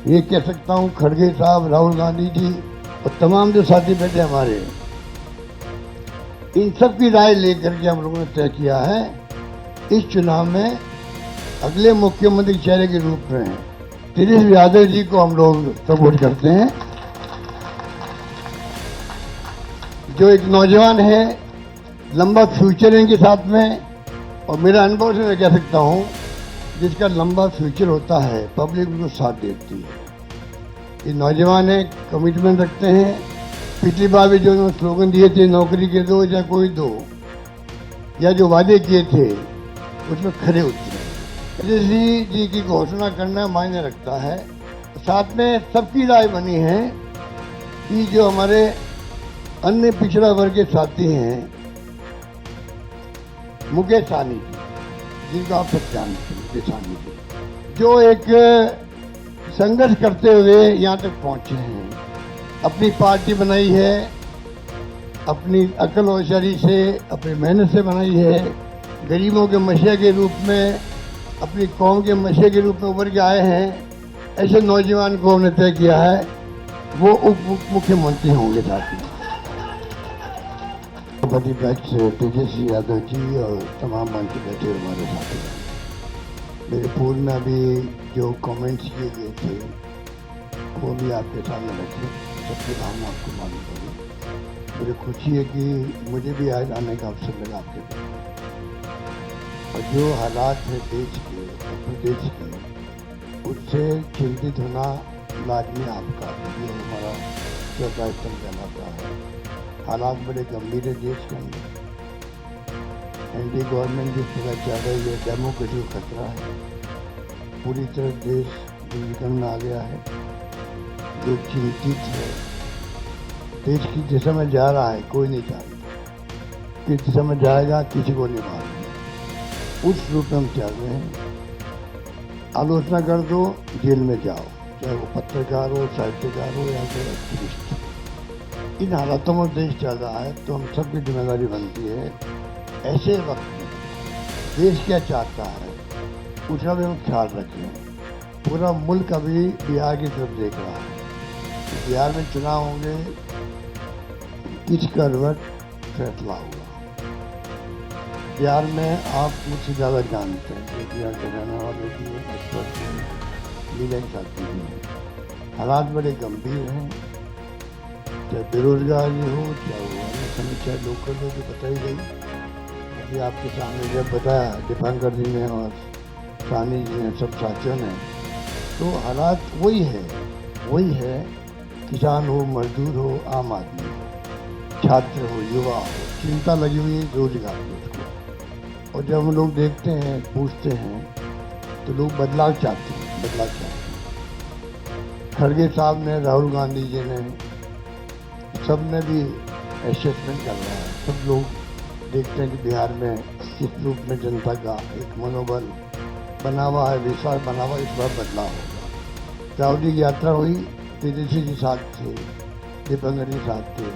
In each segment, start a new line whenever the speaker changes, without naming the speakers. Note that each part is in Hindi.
ये कह सकता हूँ खड़गे साहब, राहुल गांधी जी और तमाम जो साथी बैठे हमारे, इन सब की राय लेकर के हम लोगों ने तय किया है इस चुनाव में अगले मुख्यमंत्री चेहरे के रूप में तेजस्वी यादव जी को हम लोग सपोर्ट करते हैं, जो एक नौजवान है, लंबा फ्यूचर है इनके साथ में। और मेरा अनुभव से मैं कह सकता हूँ जिसका लंबा फ्यूचर होता है पब्लिक उनको साथ देती है। ये नौजवान है, कमिटमेंट रखते हैं। पिछली बार भी जो उन्होंने स्लोगन दिए थे, नौकरी के दो या कोई दो, या जो वादे किए थे उसमें खरे उतरे। तेजस्वी जी की घोषणा करना मायने रखता है। साथ में सबकी राय बनी है कि जो हमारे अन्य पिछड़ा वर्ग के साथी हैं, मुकेश सहनी जी, जिनको आप सब जानते हैं, मुकेश सहनी जी, जो एक संघर्ष करते हुए यहाँ तक पहुंचे हैं, अपनी पार्टी बनाई है, अपनी अकल होशियारी से, अपनी मेहनत से बनाई है, गरीबों के मसीहा के रूप में, अपनी कौम के मसीहा के रूप में उभर के आए हैं। ऐसे नौजवान को हमने तय किया है वो उप मुख्यमंत्री होंगे। साथ में प्रतिपक्ष तेजस्वी यादव जी और तमाम मंच बैठे हमारे साथ हैं। मेरे पूर्व में अभी जो कमेंट्स किए गए थे वो भी आपके सामने रखे, सबकी भावना आपको मालूम पड़ी। मुझे खुशी है कि मुझे भी आज आने का अवसर मिला आपके पास। और जो हालात है देश के, प्रदेश के, उससे चिंतित होना लाजमी आपका, ये हमारा चौथा स्तंभ कहलाता है। हालात बड़े गंभीर है देश के अंदर। एनडीए गवर्नमेंट जिस तरह चल रही है, डेमोक्रेसी को खतरा है। पूरी तरह देश दुर्विकन में आ गया है। जो चिंतित है, देश की दिशा में जा रहा है, कोई नहीं जानता किस दिशा में जाएगा, किसी को नहीं मालूम। उस रूप में हम चल रहे हैं। आलोचना कर दो, जेल में जाओ, चाहे वो पत्रकार हो, साहित्यकार हो या फिर एक्टिविस्ट। इन हालातों में देश चल रहा है, तो हम सबकी जिम्मेदारी बनती है ऐसे वक्त में देश क्या चाहता है उसका भी हम ख्याल रखें। पूरा मुल्क अभी बिहार की तरफ देख रहा है। बिहार में चुनाव होंगे, किस करवट फैसला होगा। बिहार में आप मुझसे ज़्यादा जानते हैं, बिहार के रहने वाले भी हैं, एक्सपर्ट हैं, मीडिया के साथी भी हैं। हालात बड़े गंभीर हैं, चाहे बेरोजगारी हो, चाहे वो अन्य समस्या लोकल हो, जो बताई गई। अभी आपके सामने जब बताया दीपांकर जी ने और सहनी जी ने, सब साथियों ने, तो हालात वही है। किसान हो, मजदूर हो, आम आदमी हो, छात्र हो, युवा हो, चिंता लगी हुई है रोजगार की उसको। और जब हम लोग देखते हैं, पूछते हैं, तो लोग बदलाव चाहते हैं। खड़गे साहब ने, राहुल गांधी जी ने, सब ने भी असेसमेंट कर रहा है। सब लोग देखते हैं कि बिहार में किस रूप में जनता का एक मनोबल बना हुआ है, विश्वास बना हुआ, इस बार बदलाव होगा। राहुल जी की यात्रा हुई, तेजस्वी जी साथ थे, दीपांकर जी साथ थे,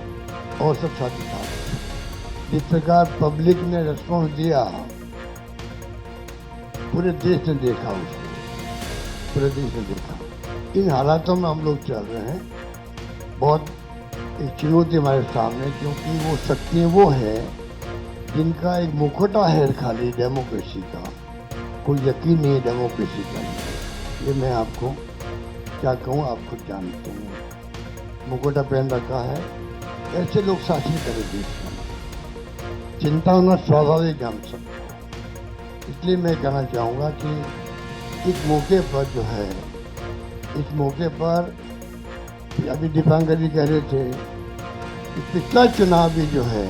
और सब साथी साथ थे। जिस प्रकार पब्लिक ने रिस्पॉन्स दिया, पूरे देश ने देखा उसको, पूरे देश ने देखा। इन हालातों में हम लोग चल रहे हैं। बहुत एक चुनौती हमारे सामने, क्योंकि वो शक्तियाँ वो है जिनका एक मुखौटा है खाली डेमोक्रेसी का, कोई यकीन नहीं है डेमोक्रेसी का। ये मैं आपको क्या कहूँ, आप खुद जानते हैं। मुखौटा पहन रखा है, ऐसे लोग शासन करें देश में। चिंता होना स्वाभाविक है हम सबको। इसलिए मैं कहना चाहूँगा कि इस मौके पर जो है, इस मौके पर अभी दीपांकर जी कह रहे थे कि पिछला चुनाव भी जो है,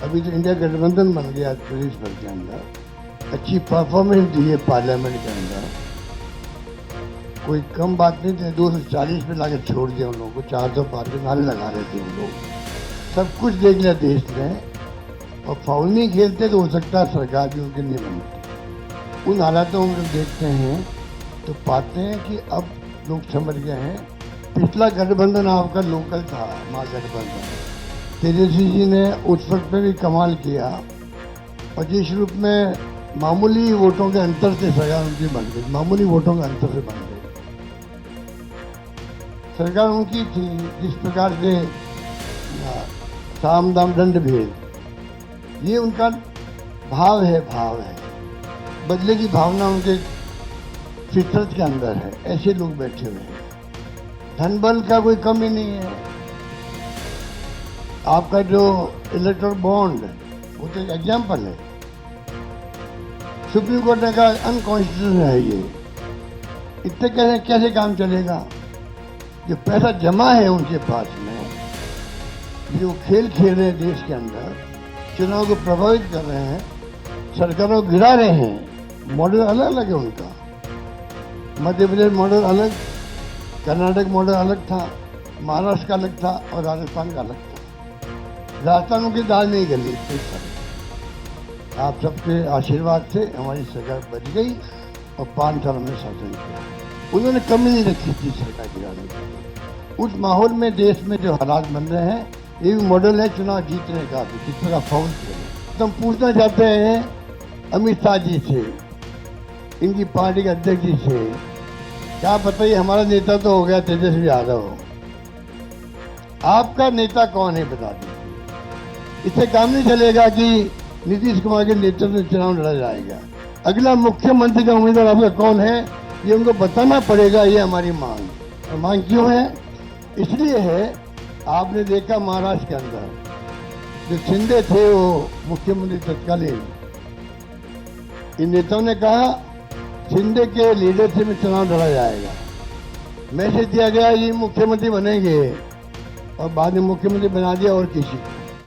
अभी तो इंडिया गठबंधन बन गया प्रदेश भर के अंदर, अच्छी परफॉर्मेंस दी है पार्लियामेंट के अंदर। कोई कम बात नहीं थी, 240 पे लाके छोड़ दिया उन लोगों को, 400 पार के नारे लगा रहे थे वो लोग। सब कुछ देख लिया देश ने, और फाउल नहीं खेलते तो हो सकता है सरकार भी उनकी नहीं बनती। उन हालातों में जब देखते हैं तो पाते हैं कि अब लोग समझ गए हैं। पिछला गठबंधन आपका लोकल था, महागठबंधन। तेजस्वी जी ने उस वक्त में भी कमाल किया, और जिस रूप में मामूली वोटों के अंतर से सरकार उनकी बन गई, मामूली वोटों के अंतर से बन गई। सरकार उनकी थी जिस प्रकार से साम दाम दंड भेद, ये उनका भाव है बदले की भावना उनके फितरत के अंदर है। ऐसे लोग बैठे हुए हैं, धन बल का कोई कमी नहीं है। आपका जो इलेक्ट्रल बॉन्ड वो तो एक एग्जाम्पल है, सुप्रीम कोर्ट ने कहा अनकॉन्स्टिट्यूशनल है ये, इतने कैसे काम चलेगा। जो पैसा जमा है उनके पास में, जो खेल खेल रहे हैं देश के अंदर, चुनाव को प्रभावित कर रहे हैं, सरकारों को गिरा रहे हैं। मॉडल अलग अलग है उनका, मध्य प्रदेश मॉडल अलग, कर्नाटक मॉडल अलग था, महाराष्ट्र का अलग था और राजस्थान का अलग था। राजस्थान की दाल नहीं गली। आप सबके आशीर्वाद से हमारी सरकार बच गई और 5 साल में शासन किया। उन्होंने कमी नहीं रखी थी सरकार गिराने के लिए। उस माहौल में देश में जो हालात बन रहे हैं, ये भी मॉडल है चुनाव जीतने का भी, किस तरह फाउल किया। तो हम पूछना चाहते हैं अमित शाह जी से, इनकी पार्टी के अध्यक्ष जी से, क्या बताइए हमारा नेता तो हो गया तेजस्वी यादव, आपका नेता कौन है बता दीजिए। इससे काम नहीं चलेगा कि नीतीश कुमार के नेतृत्व में चुनाव लड़ा जाएगा। अगला मुख्यमंत्री का उम्मीदवार आपका कौन है ये उनको बताना पड़ेगा। ये हमारी मांग, और मांग क्यों है? इसलिए है, आपने देखा महाराष्ट्र के अंदर जो शिंदे थे वो मुख्यमंत्री तत्कालीन, इन नेताओं ने कहा शिंदे के लीडरशिप में चुनाव लड़ा जाएगा। मैसेज दिया गया ये मुख्यमंत्री बनेंगे और बाद में मुख्यमंत्री बना दिया और किसी को।